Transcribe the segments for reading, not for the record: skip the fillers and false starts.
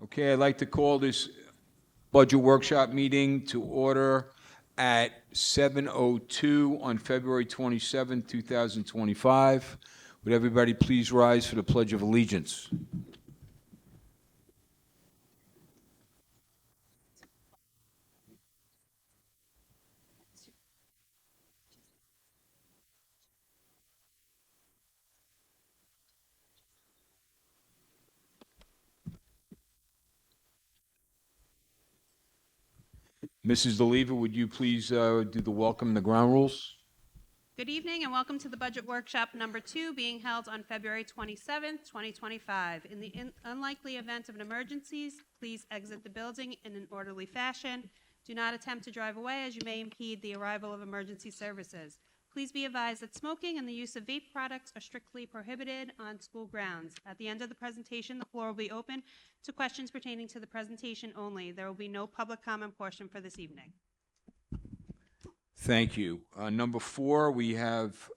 Okay, I'd like to call this budget workshop meeting to order at 7:02 on February 27, 2025. Would everybody please rise for the Pledge of Allegiance? Mrs. DeLeva, would you please do the welcome and the ground rules? Good evening and welcome to the Budget Workshop number 2 being held on February 27th, 2025. In the unlikely event of an emergency, please exit the building in an orderly fashion. Do not attempt to drive away as you may impede the arrival of emergency services. Please be advised that smoking and the use of vape products are strictly prohibited on school grounds. At the end of the presentation, the floor will be open to questions pertaining to the presentation only. There will be no public comment portion for this evening. Thank you. Number 4, we have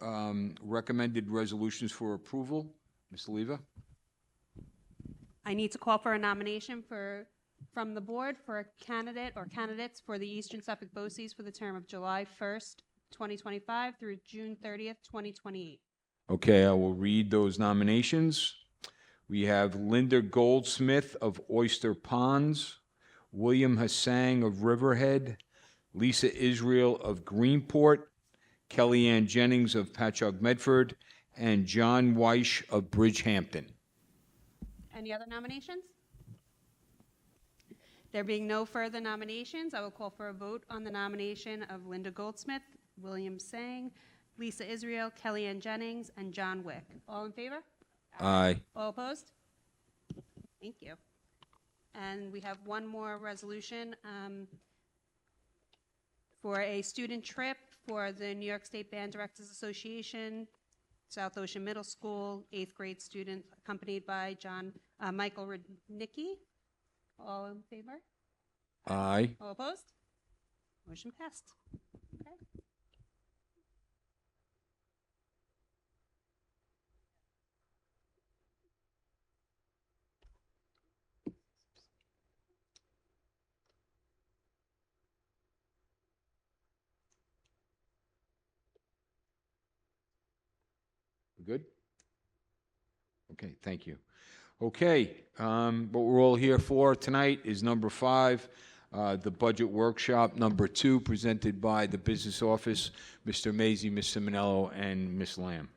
recommended resolutions for approval. Ms. DeLeva? I need to call for a nomination from the board for a candidate or candidates for the Eastern Suffolk BOCES for the term of July 1st, 2025 through June 30th, 2028. Okay, I will read those nominations. We have Linda Goldsmith of Oyster Ponds, William Hassang of Riverhead, Lisa Israel of Greenport, Kellyanne Jennings of Patchogue-Medford, and John Weish of Bridgehampton. Any other nominations? There being no further nominations, I will call for a vote on the nomination of Linda Goldsmith, William Sang, Lisa Israel, Kellyanne Jennings, and John Wick. All in favor? Aye. All opposed? Thank you. And we have one more resolution for a student trip for the New York State Band Directors Association, South Ocean Middle School, 8th grade student, accompanied by Michael Rudnicki. All in favor? Aye. All opposed? Motion passed. Okay. Good? Okay, thank you. Okay, what we're all here for tonight is number 5, the budget workshop number 2, presented by the business office, Mr. Mazie, Ms. Simonello, and Ms. Lamb.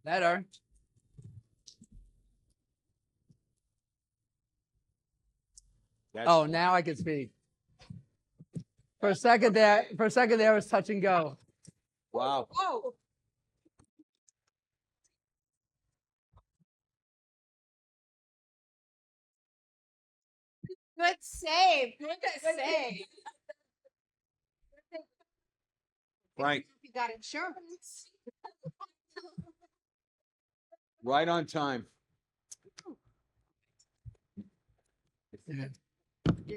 Better. Oh, now I can speak. For a second there, it was touch and go. Wow. Whoa. Good save. Good save. Frank, You got insurance. right on time.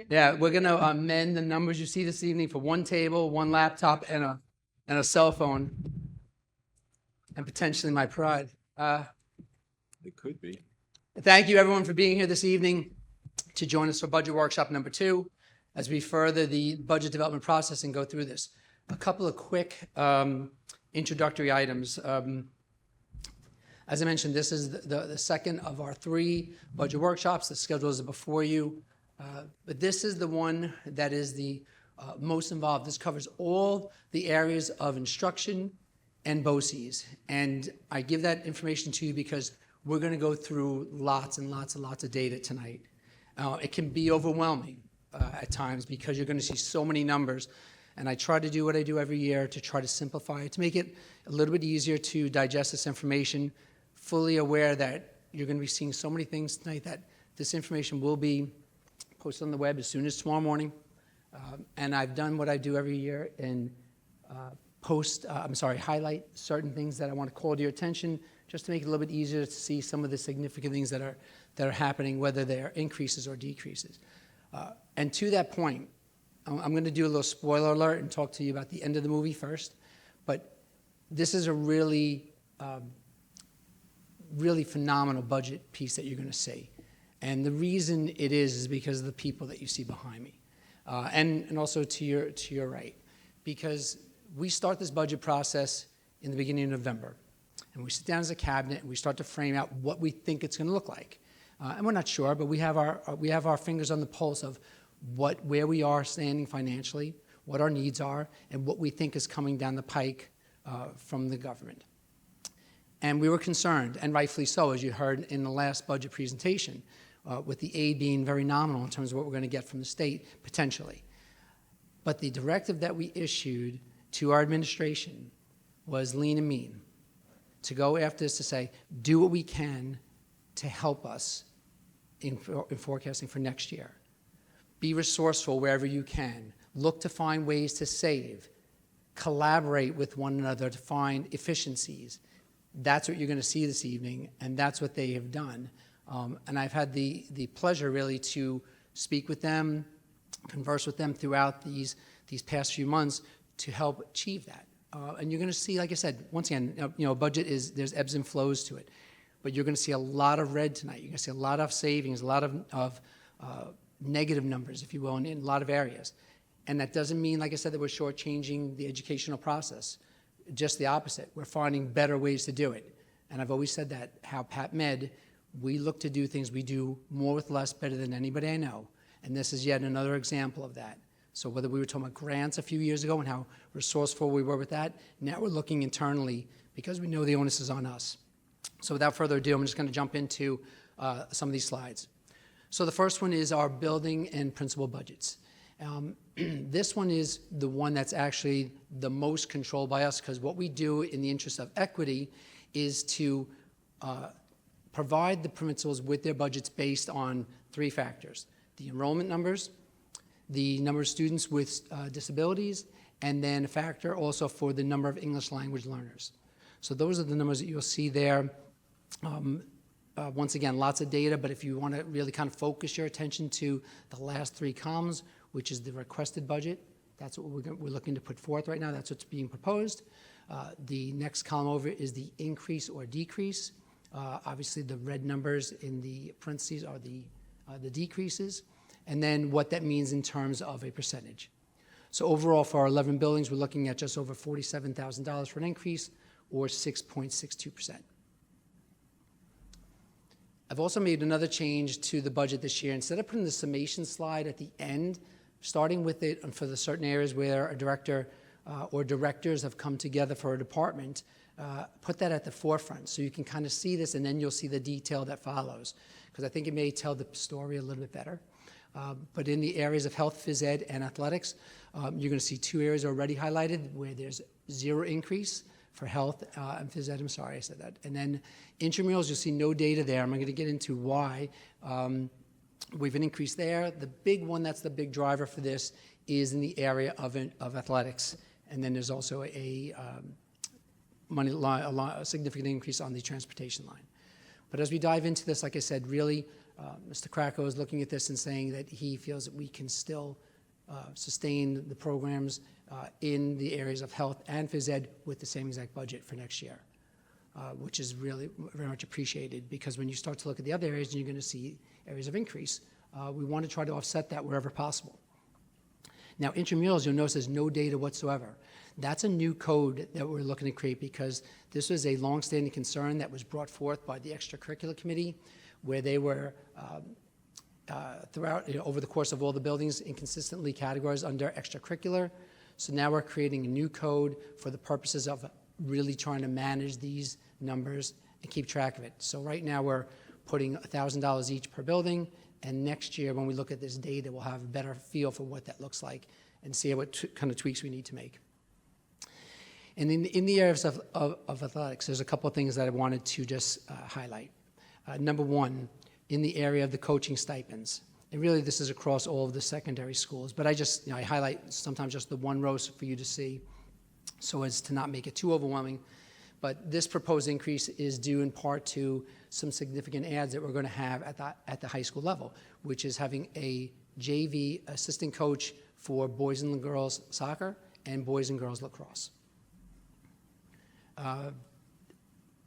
Yeah, we're gonna amend the numbers you see this evening for one table, one laptop, and a cell phone, and potentially my pride. It could be. Thank you, everyone, for being here this evening to join us for Budget Workshop number 2 as we further the budget development process and go through this. A couple of quick introductory items. As I mentioned, this is the second of our 3 budget workshops. The schedules are before you. But this is the one that is the most involved. This covers all the areas of instruction and BOCES. And I give that information to you because we're going to go through lots and lots and lots of data tonight. It can be overwhelming at times because you're going to see so many numbers. And I try to do what I do every year to try to simplify it, to make it a little bit easier to digest this information, fully aware that you're going to be seeing so many things tonight that this information will be posted on the web as soon as tomorrow morning. And I've done what I do every year and highlight certain things that I want to call to your attention just to make it a little bit easier to see some of the significant things that are happening, whether they're increases or decreases. And to that point, I'm going to do a little spoiler alert and talk to you about the end of the movie first. But this is a really, really phenomenal budget piece that you're going to see. And the reason it is because of the people that you see behind me. And also to your right. Because we start this budget process in the beginning of November. And we sit down as a cabinet and we start to frame out what we think it's going to look like. And we're not sure, but we have our fingers on the pulse of where we are standing financially, what our needs are, and what we think is coming down the pike from the government. And we were concerned, and rightfully so, as you heard in the last budget presentation, with the aid being very nominal in terms of what we're going to get from the state, potentially. But the directive that we issued to our administration was lean and mean, to go after this, to say, do what we can to help us in forecasting for next year. Be resourceful wherever you can. Look to find ways to save. Collaborate with one another to find efficiencies. That's what you're going to see this evening, and that's what they have done. And I've had the pleasure, really, to speak with them, converse with them throughout these past few months to help achieve that. And you're going to see, like I said, once again, budget there's ebbs and flows to it. But you're going to see a lot of red tonight. You're going to see a lot of savings, a lot of negative numbers, if you will, in a lot of areas. And that doesn't mean, like I said, that we're shortchanging the educational process. Just the opposite. We're finding better ways to do it. And I've always said that, how Pat-Med, we look to do things we do more with less better than anybody I know. And this is yet another example of that. So whether we were talking about grants a few years ago and how resourceful we were with that, now we're looking internally because we know the onus is on us. So without further ado, I'm just going to jump into some of these slides. So the first one is our building and principal budgets. This one is the one that's actually the most controlled by us, because what we do in the interest of equity is to provide the principals with their budgets based on 3 factors: the enrollment numbers, the number of students with disabilities, and then a factor also for the number of English language learners. So those are the numbers that you'll see there. Once again, lots of data, but if you want to really kind of focus your attention to the last 3 columns, which is the requested budget, that's what we're looking to put forth right now. That's what's being proposed. The next column over is the increase or decrease. Obviously, the red numbers in the parentheses are the decreases, and then what that means in terms of a percentage. So overall, for our 11 buildings, we're looking at just over $47,000 for an increase, or 6.62%. I've also made another change to the budget this year. Instead of putting the summation slide at the end, starting with it for the certain areas where a director or directors have come together for a department, put that at the forefront so you can kind of see this, and then you'll see the detail that follows, because I think it may tell the story a little bit better. But in the areas of health, phys ed, and athletics, you're going to see 2 areas already highlighted where there's 0 increase for health and phys ed. I'm sorry I said that. And then intramurals, you'll see no data there. I'm going to get into why. We've an increase there. The big one that's the big driver for this is in the area of athletics. And then there's also a significant increase on the transportation line. But as we dive into this, like I said, really, Mr. Krakow is looking at this and saying that he feels that we can still sustain the programs in the areas of health and phys ed with the same exact budget for next year, which is really very much appreciated, because when you start to look at the other areas, you're going to see areas of increase. We want to try to offset that wherever possible. Now, intramurals, you'll notice there's no data whatsoever. That's a new code that we're looking to create, because this was a longstanding concern that was brought forth by the extracurricular committee, where they were throughout, over the course of all the buildings, inconsistently categorized under extracurricular. So now we're creating a new code for the purposes of really trying to manage these numbers and keep track of it. So right now we're putting $1,000 each per building, and next year when we look at this data, we'll have a better feel for what that looks like and see what kind of tweaks we need to make. And in the areas of athletics, there's a couple of things that I wanted to just highlight. Number one, in the area of the coaching stipends. And really, this is across all of the secondary schools. But I just, I highlight sometimes just the one row for you to see, so as to not make it too overwhelming. But this proposed increase is due in part to some significant adds that we're going to have at the high school level, which is having a JV assistant coach for boys and girls soccer and boys and girls lacrosse.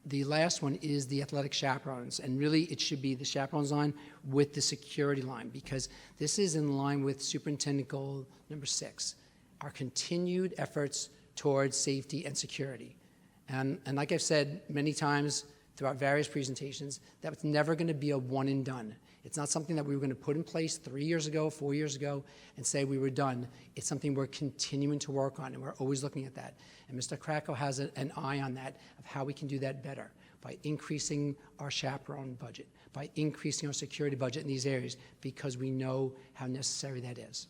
The last one is the athletic chaperones, and really it should be the chaperones line with the security line, because this is in line with Superintendent Goal number 6, our continued efforts towards safety and security. And like I've said many times throughout various presentations, that it's never going to be a one and done. It's not something that we were going to put in place 3 years ago, 4 years ago, and say we were done. It's something we're continuing to work on, and we're always looking at that. And Mr. Krakow has an eye on that, of how we can do that better, by increasing our chaperone budget, by increasing our security budget in these areas, because we know how necessary that is.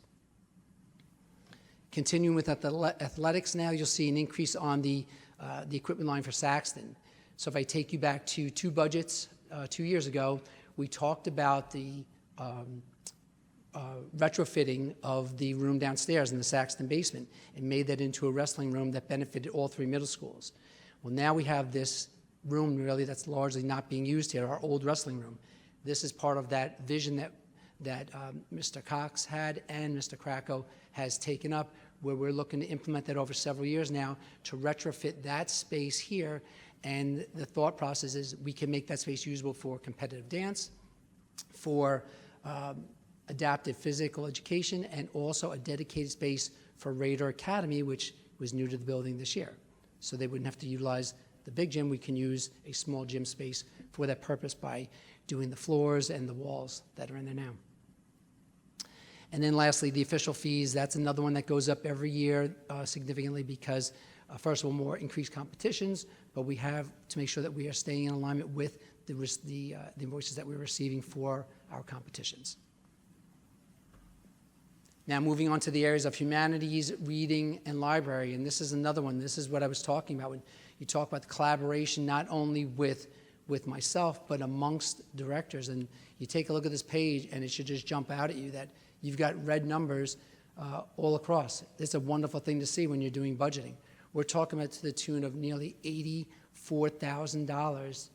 Continuing with athletics now, you'll see an increase on the equipment line for Saxton. So if I take you back to 2 budgets 2 years ago, we talked about the retrofitting of the room downstairs in the Saxton basement and made that into a wrestling room that benefited all 3 middle schools. Well, now we have this room really that's largely not being used here, our old wrestling room. This is part of that vision that Mr. Cox had and Mr. Krakow has taken up, where we're looking to implement that over several years now to retrofit that space here. And the thought process is we can make that space usable for competitive dance, for adaptive physical education, and also a dedicated space for Raider Academy, which was new to the building this year. So they wouldn't have to utilize the big gym. We can use a small gym space for that purpose by doing the floors and the walls that are in there now. And then lastly, the official fees. That's another one that goes up every year significantly because, first of all, more increased competitions, but we have to make sure that we are staying in alignment with the invoices that we're receiving for our competitions. Now moving on to the areas of humanities, reading, and library, and this is another one. This is what I was talking about when you talk about the collaboration not only with myself, but amongst directors. And you take a look at this page, and it should just jump out at you that you've got red numbers all across. It's a wonderful thing to see when you're doing budgeting. We're talking about to the tune of nearly $84,000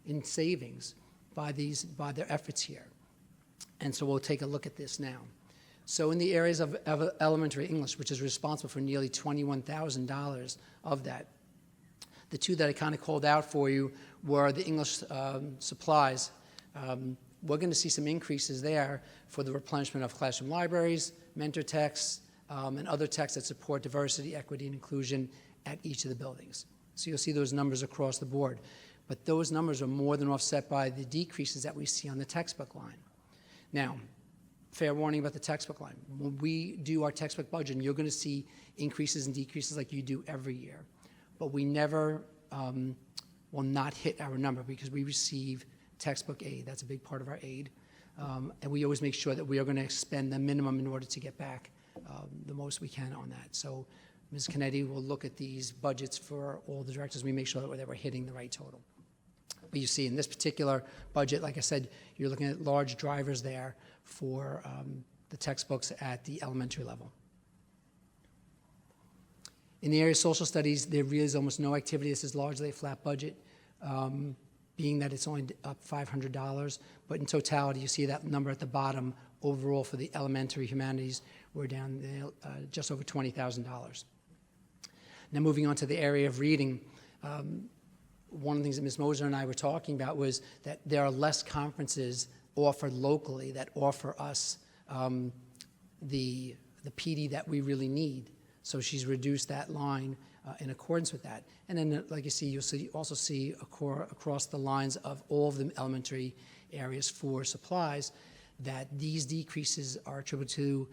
in savings by their efforts here. And so we'll take a look at this now. So in the areas of elementary English, which is responsible for nearly $21,000 of that, the 2 that I kind of called out for you were the English supplies. We're going to see some increases there for the replenishment of classroom libraries, mentor texts, and other texts that support diversity, equity, and inclusion at each of the buildings. So you'll see those numbers across the board. But those numbers are more than offset by the decreases that we see on the textbook line. Now, fair warning about the textbook line. When we do our textbook budget, you're going to see increases and decreases like you do every year. But we never will not hit our number because we receive textbook aid. That's a big part of our aid. And we always make sure that we are going to spend the minimum in order to get back the most we can on that. So Ms. Canetti will look at these budgets for all the directors. We make sure that we're hitting the right total. But you see in this particular budget, like I said, you're looking at large drivers there for the textbooks at the elementary level. In the area of social studies, there really is almost no activity. This is largely a flat budget, being that it's only up $500. But in totality, you see that number at the bottom. Overall, for the elementary humanities, we're down just over $20,000. Now moving on to the area of reading, one of the things that Ms. Moser and I were talking about was that there are less conferences offered locally that offer us the PD that we really need. So she's reduced that line in accordance with that. And then, like you see, you'll also see across the lines of all of the elementary areas for supplies that these decreases are attributed to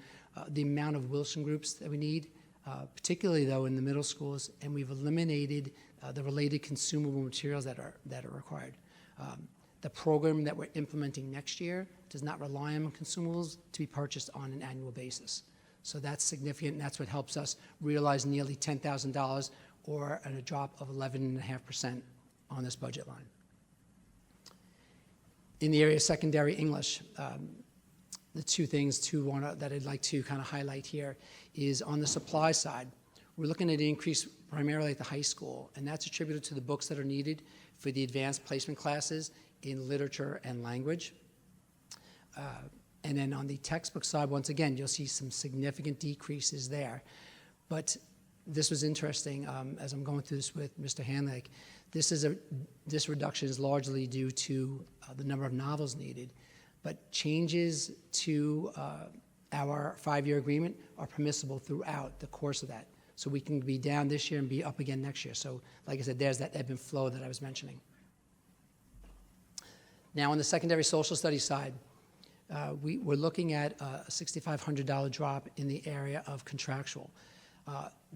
the amount of Wilson groups that we need, particularly though in the middle schools, and we've eliminated the related consumable materials that are required. The program that we're implementing next year does not rely on consumables to be purchased on an annual basis. So that's significant, and that's what helps us realize nearly $10,000 or a drop of 11.5% on this budget line. In the area of secondary English, the 2 things that I'd like to kind of highlight here is on the supply side, we're looking at an increase primarily at the high school, and that's attributed to the books that are needed for the advanced placement classes in literature and language. And then on the textbook side, once again, you'll see some significant decreases there. But this was interesting, as I'm going through this with Mr. Hanlake, this reduction is largely due to the number of novels needed, but changes to our 5-year agreement are permissible throughout the course of that. So we can be down this year and be up again next year. So like I said, there's that ebb and flow that I was mentioning. Now on the secondary social studies side, we're looking at a $6,500 drop in the area of contractual.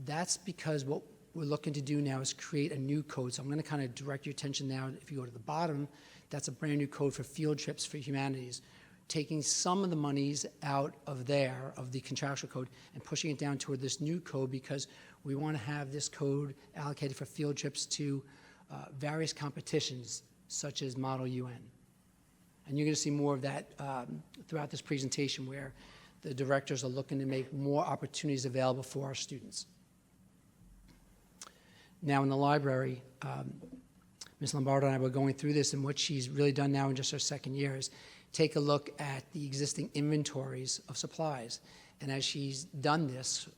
That's because what we're looking to do now is create a new code. So I'm going to kind of direct your attention now, if you go to the bottom, that's a brand new code for field trips for humanities, taking some of the monies out of there, of the contractual code, and pushing it down toward this new code because we want to have this code allocated for field trips to various competitions, such as Model UN. And you're going to see more of that throughout this presentation where the directors are looking to make more opportunities available for our students. Now in the library, Ms. Lombardo and I were going through this, and what she's really done now in just her second year is take a look at the existing inventories of supplies. And as she's done this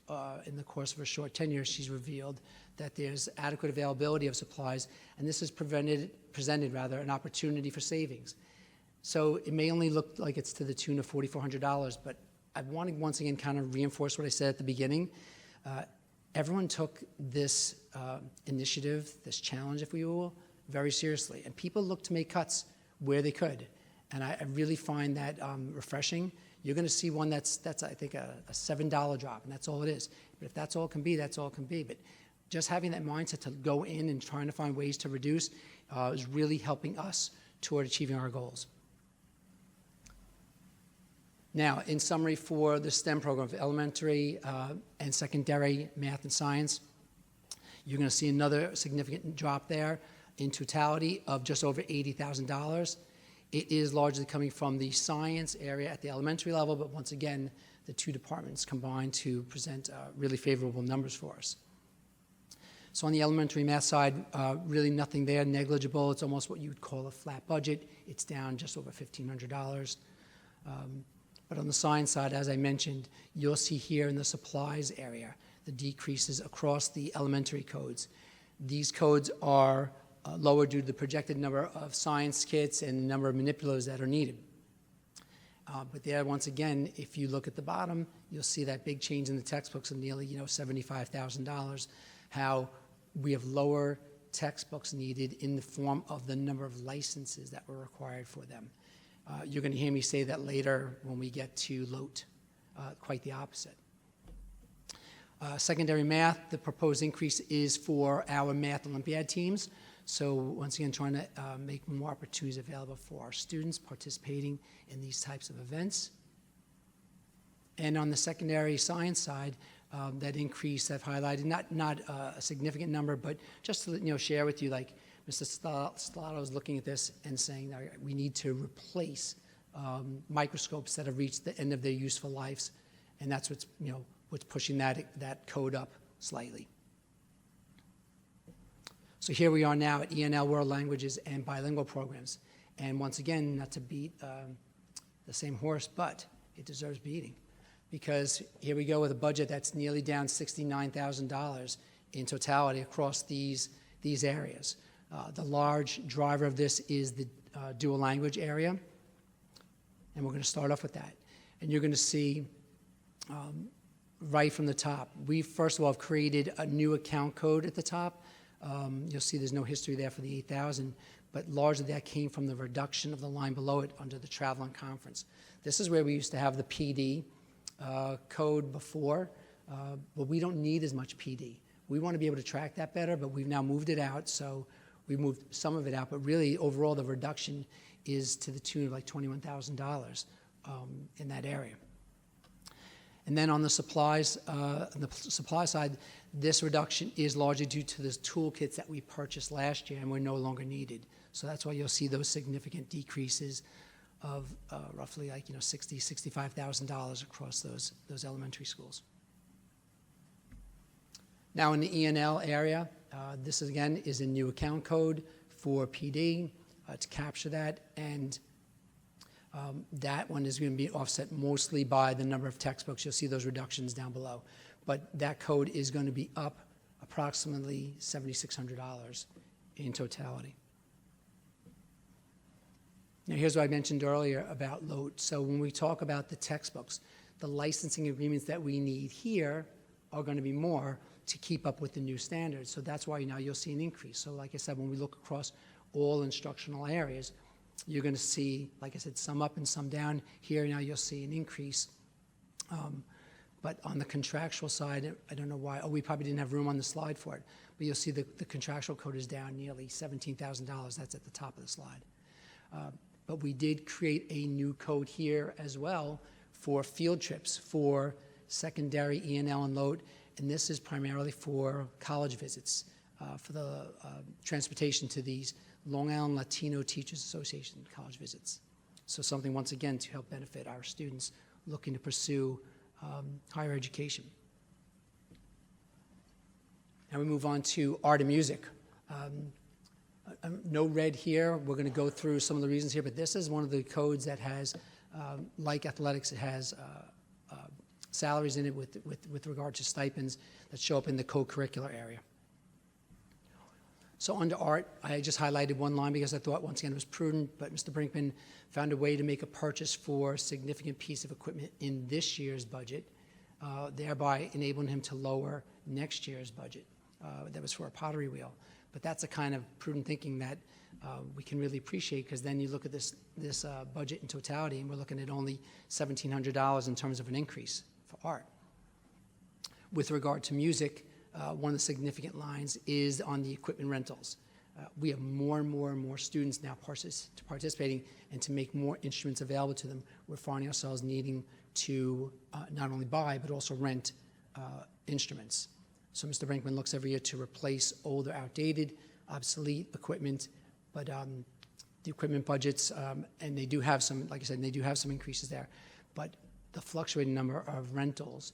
in the course of her short tenure, she's revealed that there's adequate availability of supplies, and this has presented an opportunity for savings. So it may only look like it's to the tune of $4,400, but I want to once again kind of reinforce what I said at the beginning. Everyone took this initiative, this challenge, if we will, very seriously. And people looked to make cuts where they could. And I really find that refreshing. You're going to see one that's I think, a $7 drop, and that's all it is. But if that's all it can be, that's all it can be. But just having that mindset to go in and trying to find ways to reduce is really helping us toward achieving our goals. Now, in summary for the STEM program of elementary and secondary math and science, you're going to see another significant drop there in totality of just over $80,000. It is largely coming from the science area at the elementary level, but once again, the two departments combine to present really favorable numbers for us. So on the elementary math side, really nothing there, negligible. It's almost what you would call a flat budget. It's down just over $1,500. But on the science side, as I mentioned, you'll see here in the supplies area, the decreases across the elementary codes. These codes are lower due to the projected number of science kits and the number of manipulators that are needed. But there, once again, if you look at the bottom, you'll see that big change in the textbooks of nearly, $75,000, how we have lower textbooks needed in the form of the number of licenses that were required for them. You're going to hear me say that later when we get to LOTE, quite the opposite. Secondary math, the proposed increase is for our math Olympiad teams. So once again, trying to make more opportunities available for our students participating in these types of events. And on the secondary science side, that increase I've highlighted, not a significant number, but just to share with you, like Mr. Stellato is looking at this and saying that we need to replace microscopes that have reached the end of their useful lives, and that's what's pushing that code up slightly. So here we are now at ENL World Languages and Bilingual Programs, and once again, not to beat the same horse, but it deserves beating, because here we go with a budget that's nearly down $69,000 in totality across these areas. The large driver of this is the dual language area, and we're going to start off with that. And you're going to see right from the top, we first of all have created a new account code at the top. You'll see there's no history there for the 8,000, but largely that came from the reduction of the line below it under the travel and conference. This is where we used to have the PD code before, but we don't need as much PD. We want to be able to track that better, but we've now moved it out, so we moved some of it out, but really overall the reduction is to the tune of like $21,000 in that area. And then on the supplies, on the supply side, this reduction is largely due to the toolkits that we purchased last year and were no longer needed. So that's why you'll see those significant decreases of roughly like $60,000, $65,000 across those elementary schools. Now in the ENL area, this again is a new account code for PD to capture that, and That one is going to be offset mostly by the number of textbooks. You'll see those reductions down below. But that code is going to be up approximately $7,600 in totality. Now, here's what I mentioned earlier about load. So when we talk about the textbooks, the licensing agreements that we need here are going to be more to keep up with the new standards. So that's why now you'll see an increase. So like I said, when we look across all instructional areas, you're going to see, like I said, some up and some down. Here now you'll see an increase. But on the contractual side, I don't know why. Oh, we probably didn't have room on the slide for it. But you'll see the contractual code is down nearly $17,000. That's at the top of the slide. But we did create a new code here as well for field trips for secondary E&L and load. And this is primarily for college visits, for the transportation to these Long Island Latino Teachers Association college visits. So something, once again, to help benefit our students looking to pursue higher education. Now we move on to art and music. No red here. We're going to go through some of the reasons here, but this is one of the codes that has, like athletics, it has salaries in it with regard to stipends that show up in the co-curricular area. So under art, I just highlighted one line because I thought, once again, it was prudent, but Mr. Brinkman found a way to make a purchase for a significant piece of equipment in this year's budget, thereby enabling him to lower next year's budget. That was for a pottery wheel. But that's a kind of prudent thinking that we can really appreciate, because then you look at this budget in totality, and we're looking at only $1,700 in terms of an increase for art. With regard to music, one of the significant lines is on the equipment rentals. We have more and more students now participating, and to make more instruments available to them, we're finding ourselves needing to not only buy but also rent instruments. So Mr. Brinkman looks every year to replace older, outdated, obsolete equipment, but the equipment budgets, and they do have some, like I said, they do have some increases there, but the fluctuating number of rentals,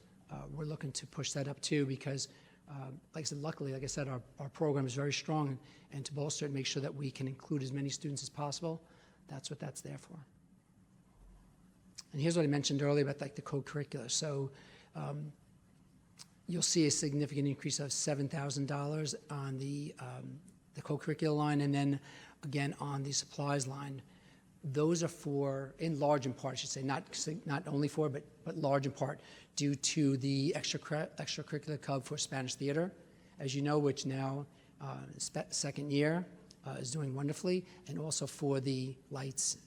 we're looking to push that up too, because like I said, luckily, like I said, our program is very strong, and to bolster it and make sure that we can include as many students as possible, that's what that's there for. And here's what I mentioned earlier about like the co-curricular. So you'll see a significant increase of $7,000 on the co-curricular line, and then again on the supplies line. Those are for, in large in part, I should say, not only for, but large in part, due to the extracurricular club for Spanish theater, as you know, which now, second year, is doing wonderfully, and also for the lights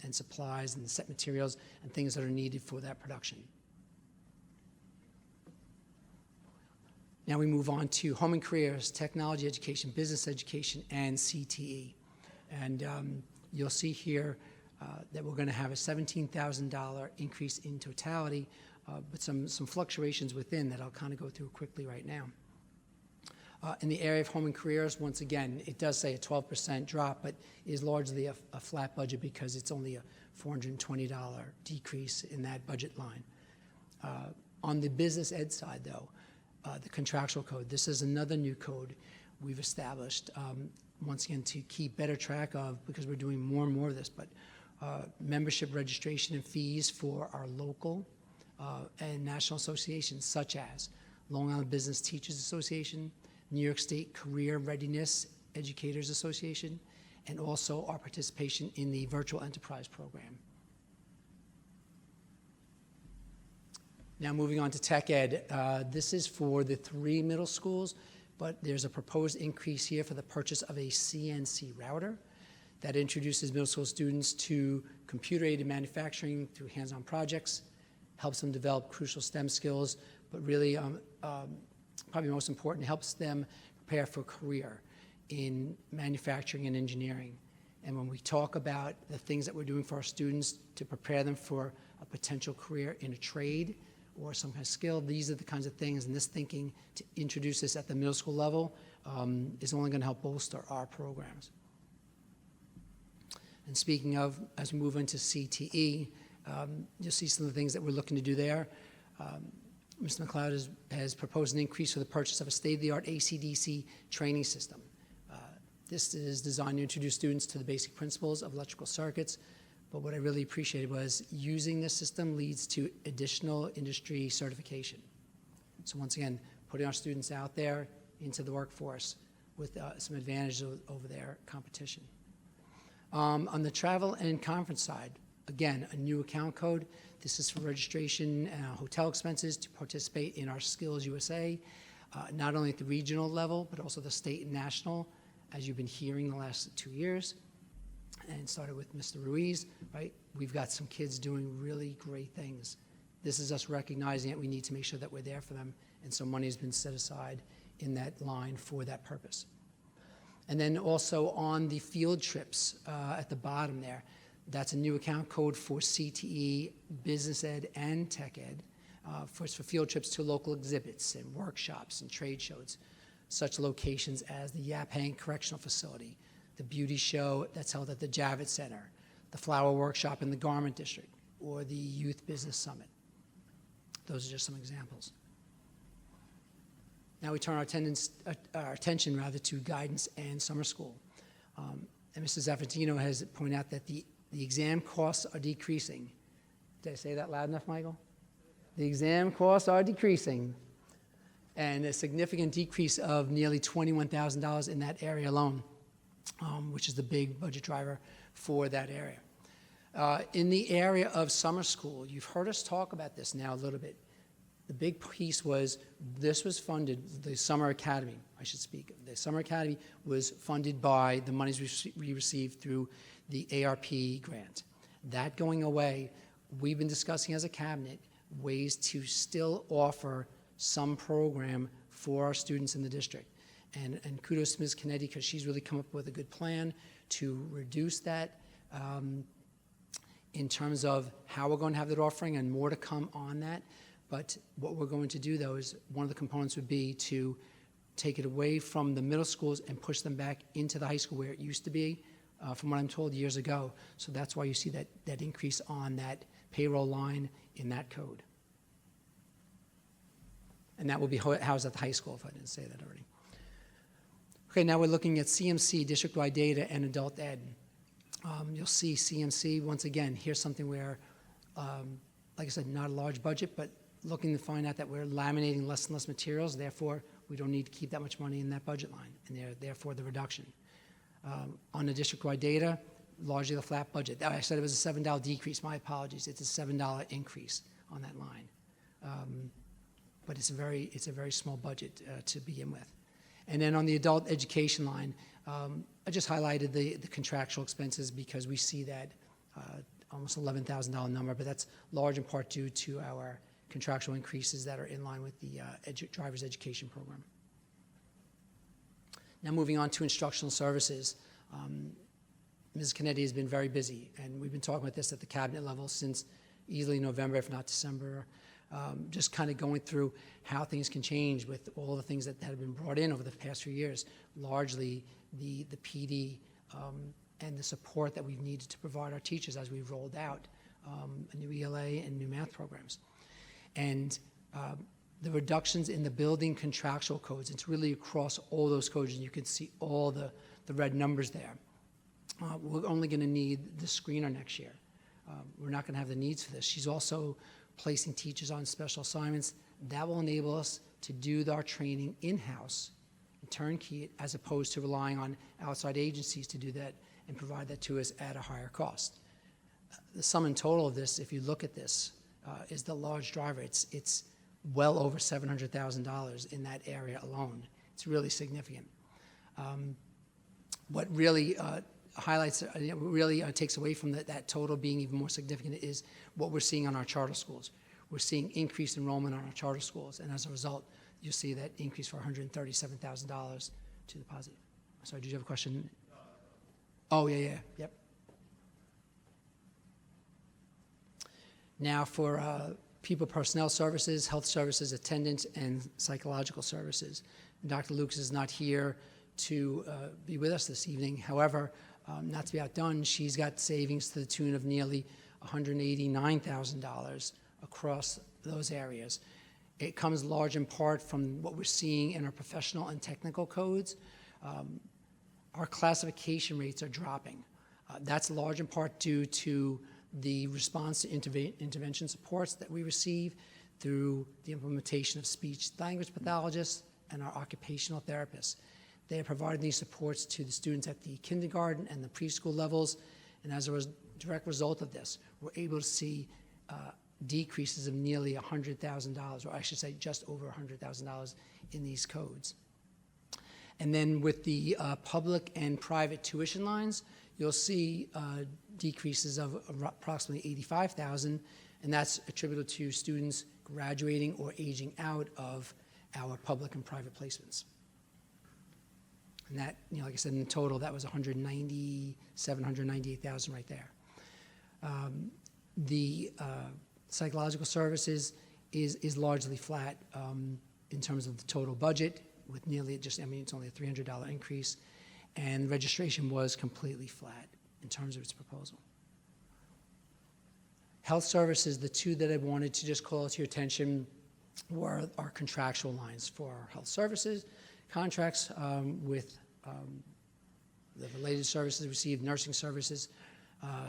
and supplies and set materials and things that are needed for that production. Now we move on to home and careers, technology education, business education, and CTE. And you'll see here that we're going to have a $17,000 increase in totality, but some fluctuations within that I'll kind of go through quickly right now. In the area of home and careers, once again, it does say a 12% drop, but is largely a flat budget because it's only a $420 decrease in that budget line. On the business ed side, though, the contractual code, this is another new code we've established, once again, to keep better track of, because we're doing more and more of this, but membership registration and fees for our local and national associations, such as Long Island Business Teachers Association, New York State Career Readiness Educators Association, and also our participation in the Virtual Enterprise Program. Now moving on to tech ed, this is for the 3 middle schools, but there's a proposed increase here for the purchase of a CNC router that introduces middle school students to computer-aided manufacturing through hands-on projects, helps them develop crucial STEM skills, but really, probably most important, helps them prepare for a career in manufacturing and engineering. And when we talk about the things that we're doing for our students to prepare them for a potential career in a trade or some kind of skill, these are the kinds of things, and this thinking to introduce this at the middle school level is only going to help bolster our programs. And speaking of, as we move into CTE, you'll see some of the things that we're looking to do there. Mr. McLeod has proposed an increase for the purchase of a state-of-the-art AC/DC training system. This is designed to introduce students to the basic principles of electrical circuits, But what I really appreciated was using this system leads to additional industry certification. So once again, putting our students out there into the workforce with some advantages over their competition. On the travel and conference side, again, a new account code. This is for registration and hotel expenses to participate in our Skills USA, not only at the regional level, but also the state and national, as you've been hearing the last 2 years. And it started with Mr. Ruiz, right? We've got some kids doing really great things. This is us recognizing that we need to make sure that we're there for them, and so money has been set aside in that line for that purpose. And then also on the field trips at the bottom there, that's a new account code for CTE, business ed, and tech ed, for field trips to local exhibits and workshops and trade shows, such locations as the Yaphank Correctional Facility, the beauty show that's held at the Javits Center, the flower workshop in the Garment District, or the Youth Business Summit. Those are just some examples. Now we turn our attention to guidance and summer school. And Mr. Zaffatino has pointed out that the exam costs are decreasing. Did I say that loud enough, Michael? The exam costs are decreasing, and a significant decrease of nearly $21,000 in that area alone, which is the big budget driver for that area. In the area of summer school, you've heard us talk about this now a little bit. The big piece was this was funded, the Summer Academy, I should speak. The Summer Academy was funded by the monies we received through the ARP grant. That going away, we've been discussing as a cabinet ways to still offer some program for our students in the district. And kudos to Ms. Kennedy, because she's really come up with a good plan to reduce that in terms of how we're going to have that offering, and more to come on that. But what we're going to do, though, is one of the components would be to take it away from the middle schools and push them back into the high school where it used to be, from what I'm told years ago. So that's why you see that increase on that payroll line in that code. And that will be housed at the high school, if I didn't say that already. Okay, now we're looking at CMC, district-wide data, and adult ed. You'll see CMC, once again, here's something where, like I said, not a large budget, but looking to find out that we're laminating less and less materials, therefore we don't need to keep that much money in that budget line, and therefore the reduction. On the district-wide data, largely the flat budget. I said it was a $7 decrease, my apologies. It's a $7 increase on that line. But it's a very small budget to begin with. And then on the adult education line, I just highlighted the contractual expenses because we see that almost $11,000 number, but that's large in part due to our contractual increases that are in line with the driver's education program. Now moving on to instructional services. Ms. Kennedy has been very busy, and we've been talking about this at the cabinet level since easily November, if not December, just kind of going through how things can change with all the things that have been brought in over the past few years, largely the PD and the support that we've needed to provide our teachers as we've rolled out a new ELA and new math programs. And the reductions in the building contractual codes, it's really across all those codes, and you can see all the red numbers there. We're only going to need the screener next year. We're not going to have the needs for this. She's also placing teachers on special assignments. That will enable us to do our training in-house, turnkey, as opposed to relying on outside agencies to do that and provide that to us at a higher cost. The sum and total of this, if you look at this, is the large driver. It's well over $700,000 in that area alone. It's really significant. What really highlights, really takes away from that total being even more significant is what we're seeing on our charter schools. We're seeing increased enrollment on our charter schools, and as a result, you'll see that increase for $137,000 to the positive. Sorry, did you have a question? Oh, yeah, yep. Now for people personnel services, health services, attendance, and psychological services. Dr. Lucas is not here to be with us this evening. However, not to be outdone, she's got savings to the tune of nearly $189,000 across those areas. It comes large in part from what we're seeing in our professional and technical codes. Our classification rates are dropping. That's large in part due to the response to intervention supports that we receive through the implementation of speech-language pathologists and our occupational therapists. They have provided these supports to the students at the kindergarten and the preschool levels, and as a direct result of this, we're able to see decreases of nearly $100,000, or I should say just over $100,000 in these codes. And then with the public and private tuition lines, you'll see decreases of approximately $85,000, and that's attributable to students graduating or aging out of our public and private placements. And that, like I said, in total, that was $198,000 right there. The psychological services is largely flat in terms of the total budget, with nearly it's only a $300 increase, and registration was completely flat in terms of its proposal. Health services, the two that I wanted to just call to your attention were our contractual lines for our health services, contracts with the related services received, nursing services.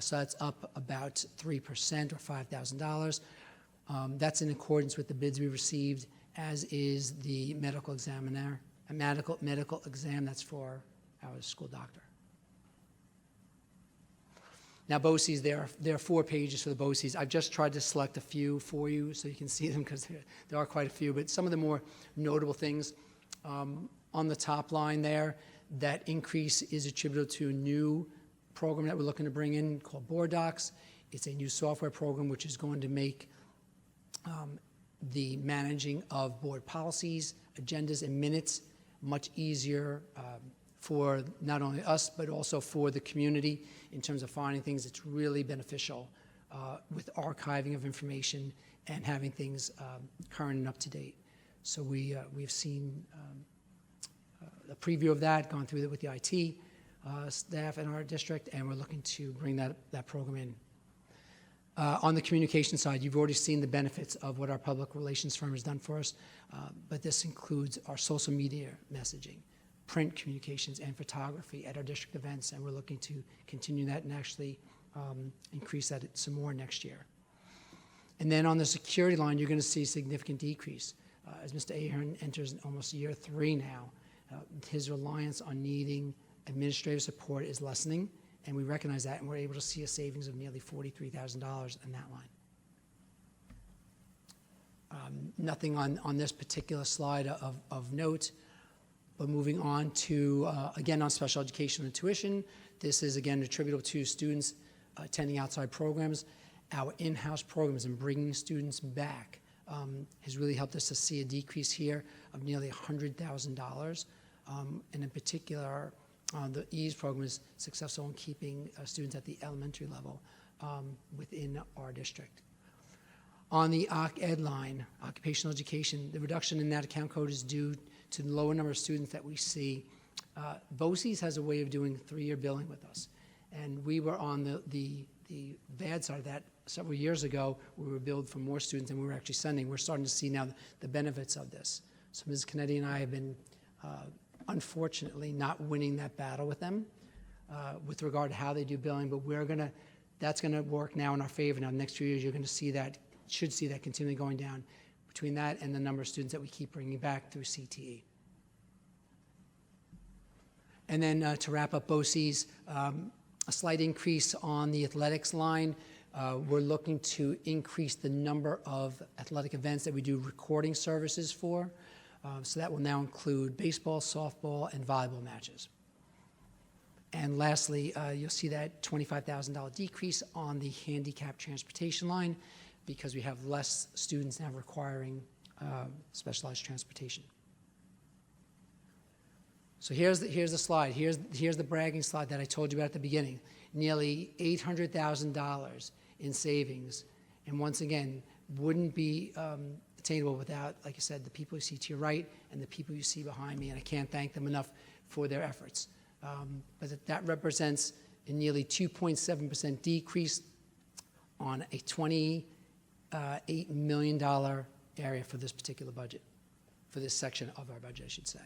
So that's up about 3% or $5,000. That's in accordance with the bids we received, as is the medical examiner, a medical exam that's for our school doctor. Now, BOCES, there are 4 pages for the BOCES. I've just tried to select a few for you so you can see them, because there are quite a few. But some of the more notable things on the top line there, that increase is attributable to a new program that we're looking to bring in called Board Docs. It's a new software program which is going to make the managing of board policies, agendas, and minutes much easier for not only us, but also for the community in terms of finding things. It's really beneficial with archiving of information and having things current and up to date. So we've seen a preview of that, gone through it with the IT staff in our district, and we're looking to bring that program in. On the communication side, you've already seen the benefits of what our public relations firm has done for us, but this includes our social media messaging, print communications, and photography at our district events, and we're looking to continue that and actually increase that some more next year. And then on the security line, you're going to see a significant decrease. As Mr. Ahern enters almost year 3 now, his reliance on needing administrative support is lessening, and we recognize that, and we're able to see a savings of nearly $43,000 in that line. Nothing on this particular slide of note, but moving on to, again, on special education and tuition, this is, again, attributable to students attending outside programs. Our in-house programs and bringing students back has really helped us to see a decrease here of nearly $100,000, and in particular, the EASE program is successful in keeping students at the elementary level within our district. On the OC-Ed line, occupational education, the reduction in that account code is due to the lower number of students that we see. BOCES has a way of doing 3-year billing with us, and we were on the bad side of that several years ago. We were billed for more students than we were actually sending. We're starting to see now the benefits of this. So Ms. Canetti and I have been unfortunately not winning that battle with them with regard to how they do billing, but that's gonna work now in our favor. Now, the next few years, you're gonna see that, should see that continually going down between that and the number of students that we keep bringing back through CTE. And then to wrap up BOCES, a slight increase on the athletics line. We're looking to increase the number of athletic events that we do recording services for. So that will now include baseball, softball, and volleyball matches. And lastly, you'll see that $25,000 decrease on the handicap transportation line, because we have less students now requiring specialized transportation. So here's the slide. Here's the bragging slide that I told you about at the beginning. Nearly $800,000 in savings, and once again, wouldn't be attainable without, like I said, the people you see to your right and the people you see behind me, and I can't thank them enough for their efforts. But that represents a nearly 2.7% decrease on a $28 million area for this particular budget, for this section of our budget, I should say.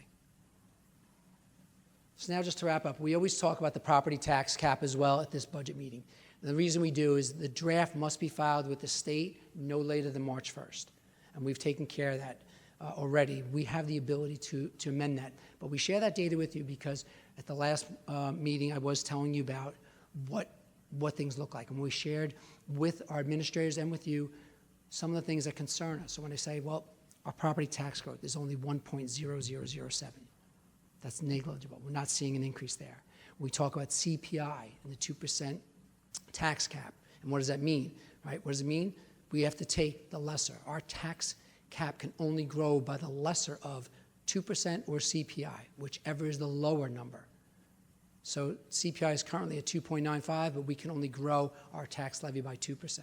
So now just to wrap up, we always talk about the property tax cap as well at this budget meeting. And the reason we do is the draft must be filed with the state no later than March 1st. And we've taken care of that already. We have the ability to amend that. But we share that data with you because at the last meeting I was telling you about what things look like. And we shared with our administrators and with you some of the things that concern us. So when I say, well, our property tax growth is only 1.0007. That's negligible. We're not seeing an increase there. We talk about CPI and the 2% tax cap. And what does that mean, right? What does it mean? We have to take the lesser. Our tax cap can only grow by the lesser of 2% or CPI, whichever is the lower number. So CPI is currently at 2.95, but we can only grow our tax levy by 2%.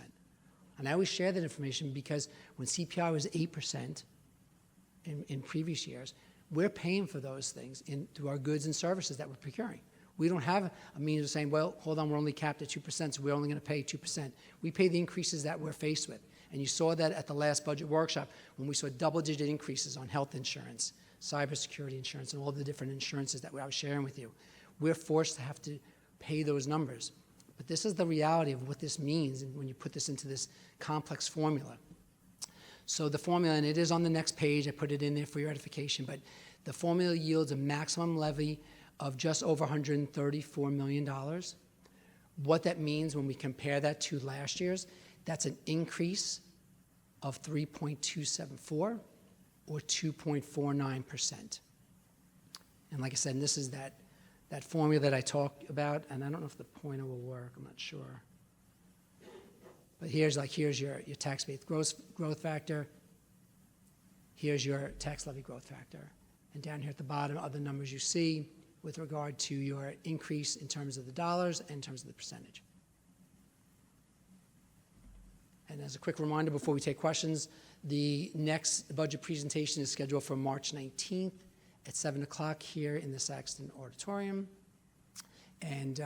And I always share that information because when CPI was 8% in previous years, we're paying for those things through our goods and services that we're procuring. We don't have a means of saying, well, hold on, we're only capped at 2%, so we're only going to pay 2%. We pay the increases that we're faced with. And you saw that at the last budget workshop when we saw double-digit increases on health insurance, cybersecurity insurance, and all the different insurances that I was sharing with you. We're forced to have to pay those numbers. But this is the reality of what this means when you put this into this complex formula. So the formula, and it is on the next page, I put it in there for your edification, but the formula yields a maximum levy of just over $134 million. What that means when we compare that to last year's, that's an increase of 3.274 or 2.49%. And like I said, and this is that formula that I talked about, and I don't know if the pointer will work, I'm not sure. But here's your tax-based growth factor. Here's your tax levy growth factor. And down here at the bottom are the numbers you see with regard to your increase in terms of the dollars and in terms of the percentage. And as a quick reminder before we take questions, the next budget presentation is scheduled for March 19th at 7 o'clock here in the Saxton Auditorium. And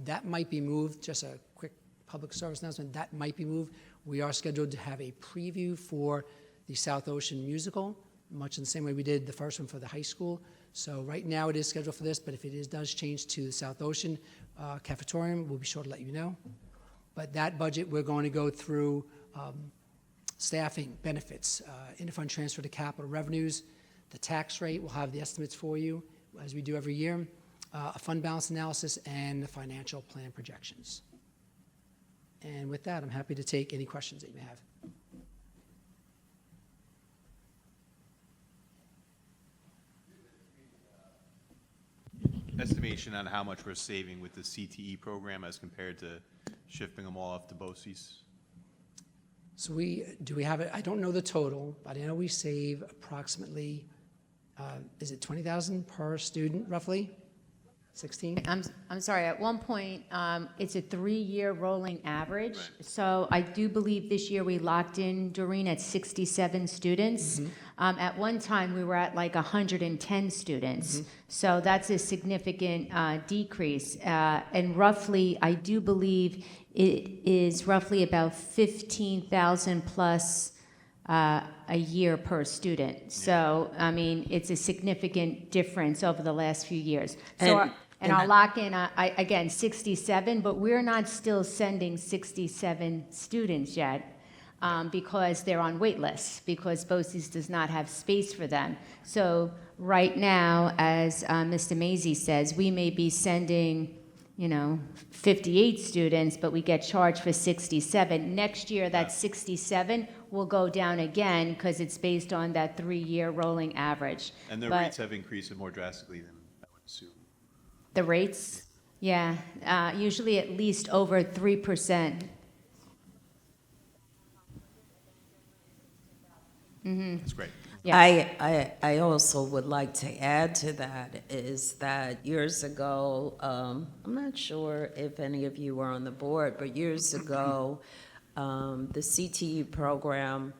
that might be moved, just a quick public service announcement, that might be moved. We are scheduled to have a preview for the South Ocean musical, much in the same way we did the first one for the high school. So right now it is scheduled for this, but if it does change to the South Ocean cafetorium, we'll be sure to let you know. But that budget, we're going to go through staffing, benefits, interfund transfer to capital revenues, the tax rate, we'll have the estimates for you, as we do every year, a fund balance analysis, and the financial plan projections. And with that, I'm happy to take any questions that you may have. Estimation on how much we're saving with the CTE program as compared to shifting them all off to BOCES? So do we have it? I don't know the total, but I know we save approximately, is it 20,000 per student, roughly? 16? I'm sorry, at one point, it's a 3-year rolling average. Right. So I do believe this year we locked in, Doreen, at 67 students. Mm-hmm. At one time, we were at like 110 students. Mm-hmm. So that's a significant decrease. And roughly, I do believe it is roughly about 15,000 plus a year per student. So, I mean, it's a significant difference over the last few years. So and our lock-in, again, 67, but we're not still sending 67 students yet because they're on wait lists, because BOCES does not have space for them. So right now, as Mr. Mazie says, we may be sending 58 students, but we get charged for 67. Next year, that 67 will go down again because it's based on that 3-year rolling average. And the rates have increased more drastically than I would assume. The rates, yeah, usually at least over 3%. That's great. Yes. I also would like to add to that is that years ago, I'm not sure if any of you were on the board, but years ago, the CTE program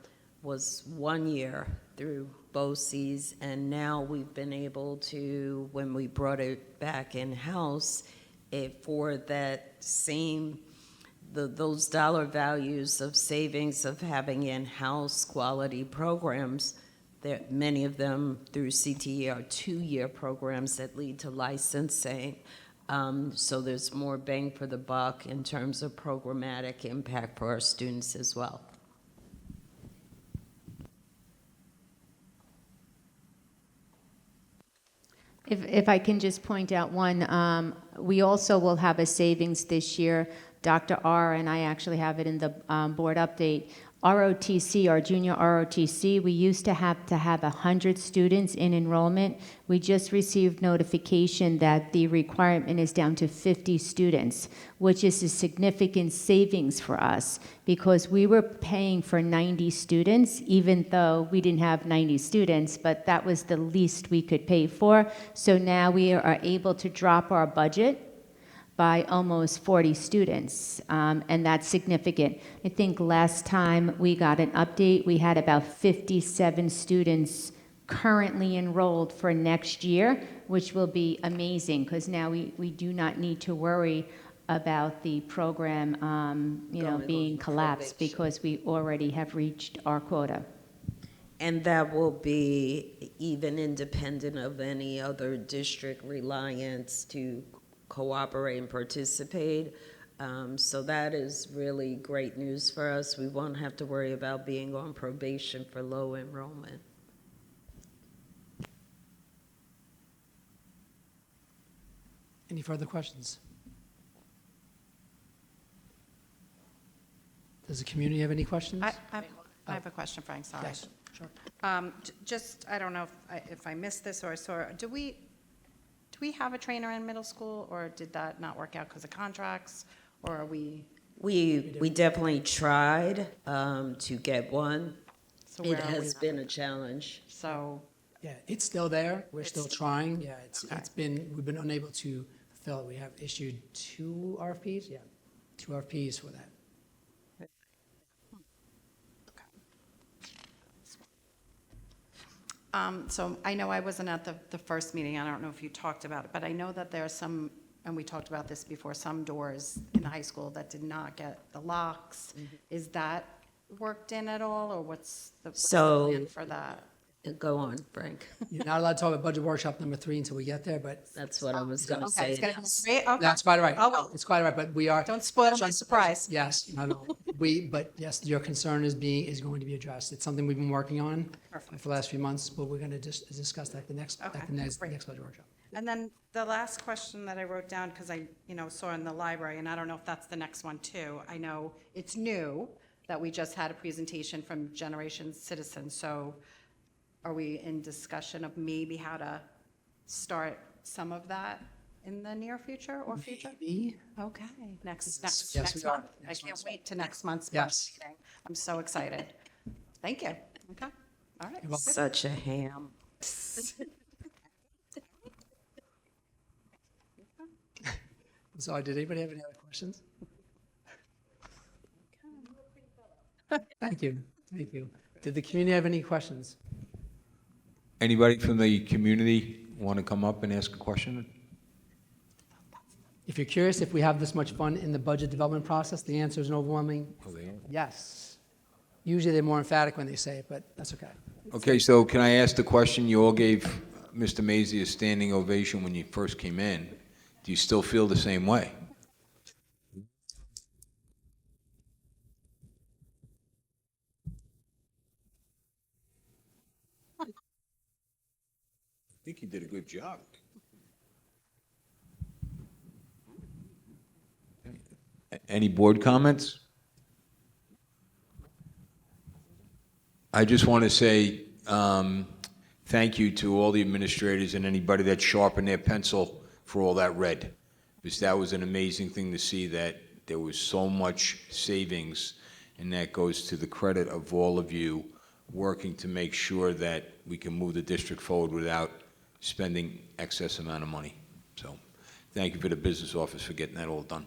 was 1 year through BOCES, and now we've been able to, when we brought it back in-house, for that same, those dollar values of savings of having in-house quality programs, Many of them through CTE are 2-year programs that lead to licensing. So there's more bang for the buck in terms of programmatic impact for our students as well. If I can just point out one, we also will have a savings this year. Dr. R, and I actually have it in the board update. ROTC, our junior ROTC, we used to have 100 students in enrollment. We just received notification that the requirement is down to 50 students, which is a significant savings for us because we were paying for 90 students, even though we didn't have 90 students, but that was the least we could pay for. So now we are able to drop our budget by almost 40 students, and that's significant. I think last time we got an update, we had about 57 students currently enrolled for next year, which will be amazing, because now we do not need to worry about the program being collapsed, because we already have reached our quota. And that will be even independent of any other district reliance to cooperate and participate. So that is really great news for us. We won't have to worry about being on probation for low enrollment. Any further questions? Does the community have any questions? I have a question, Frank, sorry. Yes, sure. Just, I don't know if I missed this or I saw, do we have a trainer in middle school, or did that not work out because of contracts, or are we? We definitely tried to get one. So It where are we has now? been a challenge. So, Yeah, it's still there. We're still trying. Yeah, we've been unable to fulfill it. We have issued 2 RFPs. Yeah, 2 RFPs for that. so I know I wasn't at the first meeting, I don't know if you talked about it, but I know that there are some, and we talked about this before, some doors in the high school that did not get the locks. Is that worked in at all, or what's the plan for that? Go on, Frank. You're not allowed to talk about budget workshop number 3 until we get there, but That's what I was going to Okay, say. it's gonna be great, okay. that's quite all right. Oh, well. It's quite all right, but we are. Don't spoil my surprise. Yes, no. But yes, your concern is going to be addressed. It's something we've been working on for the last few months, but we're going to just discuss that at the next great. budget workshop. And then the last question that I wrote down, because I, saw in the library, and I don't know if that's the next one too. I know it's new that we just had a presentation from Generation Citizen, so are we in discussion of maybe how to start some of that in the near future or future? Maybe. Okay, next Yes, we next are. month. I Next can't month. wait to next month's Yes. budget meeting. I'm so excited. Thank you. Okay, all right. Such a ham. So did anybody have any other questions? Thank you. Thank you. Did the community have any questions? Anybody from the community want to come up and ask a question? If you're curious if we have this much fun in the budget development process, the answer is an overwhelming Oh, they are. yes. Usually they're more emphatic when they say it, but that's okay. Okay, so can I ask the question? You all gave Mr. Mazie a standing ovation when you first came in. Do you still feel the same way? I think you did a good job. Any board comments? I just want to say thank you to all the administrators and anybody that sharpened their pencil for all that red, because that was an amazing thing to see, that there was so much savings, and that goes to the credit of all of you working to make sure that we can move the district forward without spending excess amount of money. So thank you for the business office for getting that all done.